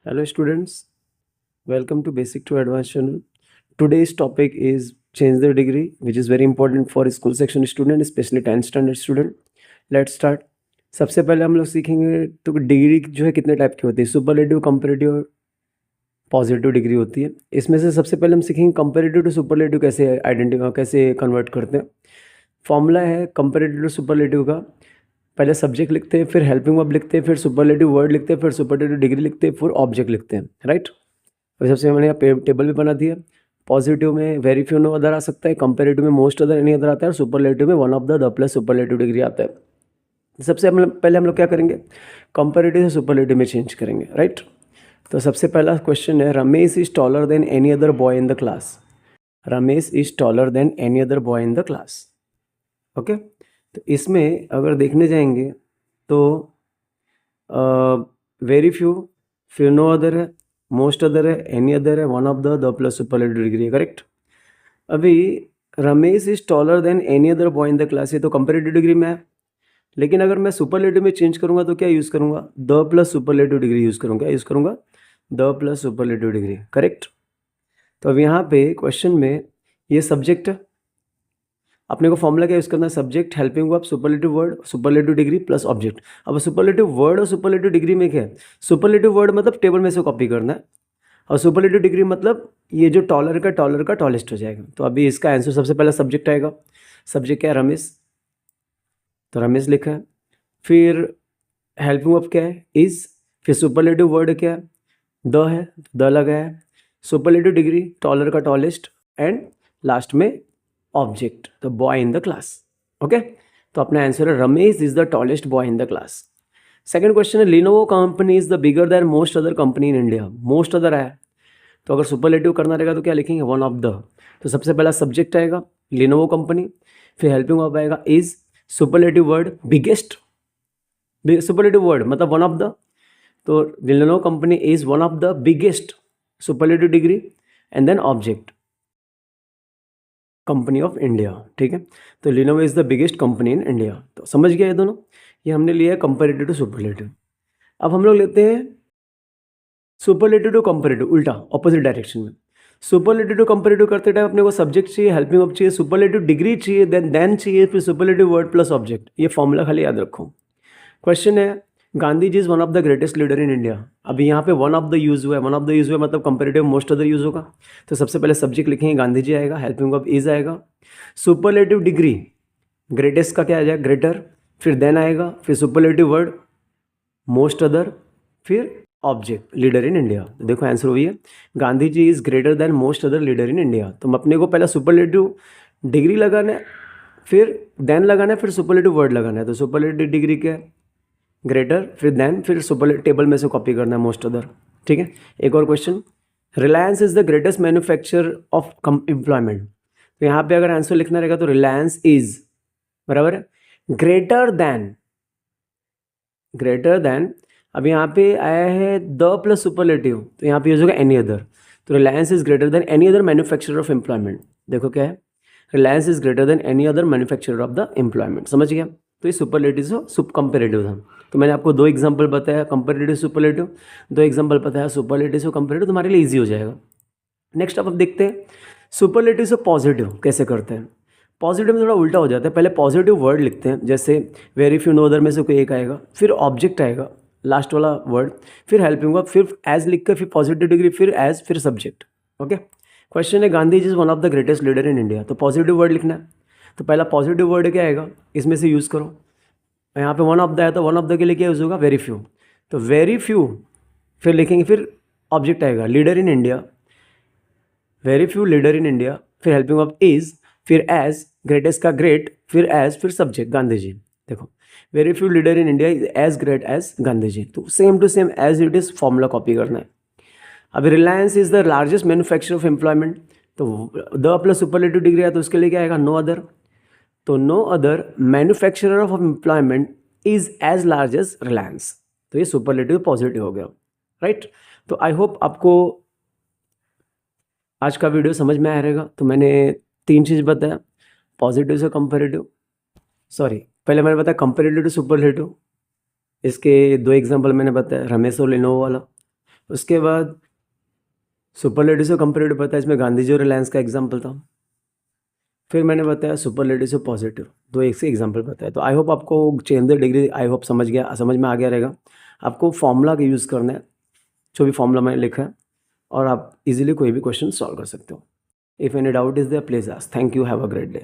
Hello students, welcome to Basic to Advanced channel. Today's topic is change the degree, which is very important for school section student, especially 10th standard student. Let's start. सबसे पहले हम लोग सीखेंगे तो degree जो है कितने type की होती है, सुपरलेटिव, कंपैरेटिव और पॉजिटिव डिग्री होती है। इसमें से सबसे पहले हम सीखेंगे कंपैरेटिव टू सुपरलेटिव कैसे कन्वर्ट करते हैं। फॉर्मूला है कंपैरेटिव टू सुपरलेटिव का, पहले सब्जेक्ट लिखते हैं, फिर हेल्पिंग वर्ब लिखते हैं, फिर सुपरलेटिव वर्ड लिखते हैं, फिर सुपरलेटिव डिग्री लिखते हैं, फिर ऑब्जेक्ट लिखते हैं, राइट। और सबसे मैंने यहाँ टेबल भी बना दिया। पॉजिटिव में वेरी फ्यू नो अदर आ सकता है, कंपैरेटिव में मोस्ट अदर एनी अदर आता है, और सुपरलेटिव में one of the plus superlative degree आता है। सबसे पहले हम लोग क्या करेंगे, कंपैरेटिव से सुपरलेटिव में चेंज करेंगे, राइट। तो सबसे पहला क्वेश्चन है, Ramesh is taller than any other boy in the class. Ramesh is taller than any other boy in the class. Okay, तो इसमें अगर देखने जाएंगे तो वेरी फ्यू नो अदर है, मोस्ट अदर है, एनी अदर है, one of the plus superlative degree है, करेक्ट। अभी Ramesh is taller than any other boy in the class, ये तो कंपैरेटिव डिग्री में है। लेकिन अगर मैं सुपरलेटिव में चेंज करूंगा तो क्या यूज़ करूंगा, the plus superlative degree use करूंगा। क्या यूज़ करूंगा, the plus superlative degree, correct. तो अब यहाँ पे क्वेश्चन में ये सब्जेक्ट है, अपने को फॉर्मूला क्या यूज़ करना है, subject, helping verb, superlative word, superlative degree plus object. अब सुपरलेटिव वर्ड और सुपरलेटिव डिग्री में क्या है, सुपरलेटिव वर्ड मतलब टेबल में से कॉपी करना है, और सुपरलेटिव डिग्री मतलब ये जो टॉलर का टॉलेस्ट हो जाएगा। तो अभी इसका आंसर सबसे पहला सब्जेक्ट आएगा। सब्जेक्ट क्या है, रमेश, तो रमेश लिखा है। फिर हेल्पिंग वर्ब क्या है, इज। फिर सुपरलेटिव वर्ड क्या है, द है, द लगा है। सुपरलेटिव डिग्री टॉलर का टॉलेस्ट, एंड लास्ट में object, the boy in the class. Okay, तो अपना आंसर है Ramesh is the tallest boy in the class. Second question है, Lenovo company is the bigger than most other company in India. Most other है, तो अगर superlative करना रहेगा तो क्या लिखेंगे, वन ऑफ द। तो सबसे पहला सब्जेक्ट आएगा लिनोवो कंपनी, फिर हेल्पिंग वर्ब आएगा is, superlative word biggest, superlative word मतलब वन ऑफ द, तो Lenovo company is one of the biggest, superlative degree, and then object, company of India. ठीक है, तो Lenovo is the biggest company in India. तो समझ गया ये दोनों, ये हमने लिया है कंपेरेटिव टू सुपरलेटिव। अब हम लोग लेते हैं सुपरलेटिव टू कंपेरेटिव, उल्टा ऑपोजिट डायरेक्शन में। सुपरलेटिव टू कंपेरेटिव करते टाइम अपने को सब्जेक्ट चाहिए, हेल्पिंग वर्ब चाहिए, सुपरलेटिव डिग्री चाहिए, देन चाहिए फिर सुपरलेटिव वर्ड प्लस ऑब्जेक्ट। ये फॉर्मूला खाली याद रखो। क्वेश्चन है, Gandhi ji is one of the greatest leader in India. अभी यहाँ पे वन ऑफ द यूज हुआ है, वन ऑफ द यूज हुआ है मतलब कंपेरेटिव मोस्ट अदर यूज होगा। तो सबसे पहले सब्जेक्ट लिखेंगे, गांधी जी आएगा, हेल्पिंग वर्ब इज आएगा, सुपरलेटिव डिग्री ग्रेटेस्ट का क्या आ जाएगा, ग्रेटर, फिर देन आएगा, फिर सुपरलेटिव वर्ड मोस्ट अदर, फिर ऑब्जेक्ट लीडर इन इंडिया। तो देखो आंसर वही है, Gandhi ji is greater than most other leader in India. तो अपने को पहला सुपरलेटिव डिग्री लगाना है, फिर देन लगाना है, फिर सुपरलेटिव वर्ड लगाना है। तो सुपरलेटिव डिग्री क्या है, ग्रेटर, फिर देन, फिर सुपर टेबल में से कॉपी करना है मोस्ट अदर। ठीक है, एक और question, Reliance is the greatest manufacture of employment. तो यहाँ पे अगर आंसर लिखना रहेगा तो रिलायंस इज बराबर है ग्रेटर देन, ग्रेटर देन। अब यहाँ पे आया है द प्लस सुपरलेटिव, तो यहाँ पे यूज होगा एनी अदर। तो Reliance is greater then any other manufacturer of employment. देखो क्या है, Reliance is greater then any other manufacturer of the employment. समझ गया, तो ये सुपरलेटिव से सुप कंपेरेटिव था। तो मैंने आपको दो एग्जांपल बताया, कंपेरेटिव सुपरलेटिव, दो एग्जांपल बताया सुपरलेटिव से कंपेरेटिव, तुम्हारे लिए इजी हो जाएगा। नेक्स्ट अब देखते हैं सुपरलेटिव से पॉजिटिव कैसे करते हैं। पॉजिटिव में थोड़ा उल्टा हो जाता है, पहले पॉजिटिव वर्ड लिखते हैं, जैसे वेरी फ्यू नो अदर में से कोई एक आएगा, फिर ऑब्जेक्ट आएगा लास्ट वाला वर्ड, फिर हेल्पिंग वर्ब, फिर एज लिख कर, फिर पॉजिटिव डिग्री, फिर एज, फिर सब्जेक्ट। ओके, क्वेश्चन है, Gandhi ji is one of the greatest leader in India. तो पॉजिटिव वर्ड लिखना है, तो पहला पॉजिटिव वर्ड क्या आएगा, इसमें से यूज़ करो। यहाँ पे वन ऑफ द है, तो वन ऑफ द के लिए क्या यूज़ होगा, वेरी फ्यू। तो वेरी फ्यू फिर लिखेंगे, फिर ऑब्जेक्ट आएगा leader in India, very few leader in India, फिर हेल्पिंग ऑफ इज, फिर एज, ग्रेटेस्ट का ग्रेट, फिर एज, फिर सब्जेक्ट गांधी जी। देखो very few leader in India is as great as Gandhi ji. तो same to same as it is formula copy करना है। अब Reliance is the largest manufacture of employment, तो द प्लस सुपरलेटिव डिग्री है, तो उसके लिए क्या आएगा, नो अदर। तो no other manufacturer of employment is as large as Reliance. तो ये सुपरलेटिव पॉजिटिव हो गया, राइट। तो आई होप आपको आज का वीडियो समझ में आया रहेगा। तो मैंने तीन चीज़ बताया, पॉजिटिव से कंपेरेटिव, सॉरी पहले मैंने बताया कंपेरेटिव टू सुपरलेटिव, इसके दो एग्जांपल मैंने बताया, रमेश और लिनोवो वाला। उसके बाद सुपरलेटिव से कंपैरेटिव पता है, इसमें गांधी जी और रिलायंस का एग्जाम्पल था। फिर मैंने बताया सुपरलेटिव से पॉजिटिव, दो एक से एग्जाम्पल बताया। तो आई होप आपको change the degree I hope समझ में आ गया रहेगा। आपको फॉर्मूला का यूज़ करना है, जो भी फॉर्मूला मैंने लिखा है, और आप इजीली कोई भी क्वेश्चन सॉल्व कर सकते हो। If any doubt is there please ask. Thank you, have a great day.